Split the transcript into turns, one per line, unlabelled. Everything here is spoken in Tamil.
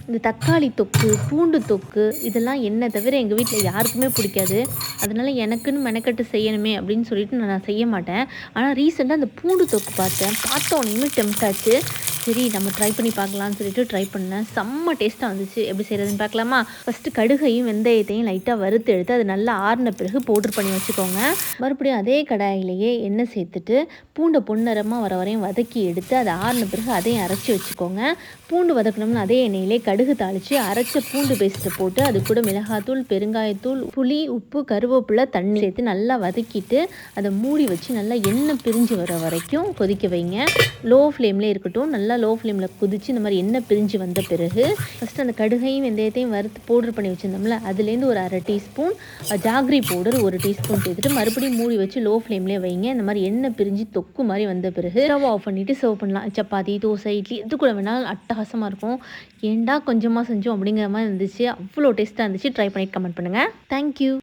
இந்த தக்காளி தொக்கு, பூண்டு தொக்கு இதெல்லாம் என்ன தவிர எங்கள் வீட்டில் யாருக்குமே பிடிக்காது. அதனால எனக்குன்னு மெனக்கட்டு செய்யணுமே அப்படின்னு சொல்லிட்டு நான் செய்ய மாட்டேன். ஆனால் ரீசெண்டாக அந்த பூண்டு தொக்கு பார்த்தேன். பார்த்த உடனேயுமே டெம்ப்ட் ஆச்சு. சரி நம்ம ட்ரை பண்ணி பார்க்கலான்னு சொல்லிட்டு ட்ரை பண்ணேன். செம்ம டேஸ்ட்டாக வந்துச்சு. எப்படி செய்கிறதுன்னு பார்க்கலாமா? ஃபஸ்ட்டு கடுகையும் வெந்தயத்தையும் லைட்டாக வறுத்து எடுத்து அது நல்லா ஆறின பிறகு பவுடர் பண்ணி வச்சுக்கோங்க. மறுபடியும் அதே கடாயிலேயே எண்ணெய் சேர்த்துட்டு பூண்டை பொன்னிறமாக வர வரையும் வதக்கி எடுத்து அதை ஆறின பிறகு அதையும் அரைச்சி வச்சுக்கோங்க. பூண்டு வதக்கணும்னு அதே எண்ணெயிலே கடுகு தாளித்து அரைச்ச பூண்டு பேஸ்ட்டை போட்டு அது கூட மிளகாத்தூள், பெருங்காயத்தூள், புளி, உப்பு, கருவேப்பிலை, தண்ணி சேர்த்து நல்லா வதக்கிட்டு அதை மூடி வச்சு நல்லா எண்ணெய் பிரிஞ்சு வர வரைக்கும் கொதிக்க வைங்க. லோ ஃப்ளேம்லேயே இருக்கட்டும். நல்லா லோ ஃப்ளேமில் குதித்து இந்த மாதிரி எண்ணெய் பிரிஞ்சு வந்த பிறகு ஃபஸ்ட்டு அந்த கடுகையும் வெந்தயத்தையும் வறுத்து பவுடர் பண்ணி வச்சுருந்தோம்ல அதுலேருந்து ஒரு 1/2 டீஸ்பூன் ஜாக்ரி பவுடர் 1 டீஸ்பூன் சேர்த்துட்டு மறுபடியும் மூடி வச்சு லோ ஃப்ளேம்லேயே வைங்க. இந்த மாதிரி எண்ணெய் பிரிஞ்சு தொக்கு மாதிரி வந்த பிறகு ஸ்டவ் ஆஃப் பண்ணிவிட்டு சர்வ் பண்ணலாம். சப்பாத்தி, தோசை, இட்லி எது கூட வேணாலும் அட்டகாசமாக இருக்கும். ஏன்டா கொஞ்சமாக செஞ்சோம் அப்படிங்கிற மாதிரி இருந்துச்சு. அவ்வளோ டேஸ்ட்டாக இருந்துச்சு. ட்ரை பண்ணிட்டு கமெண்ட் பண்ணுங்கள். தேங்க்யூ.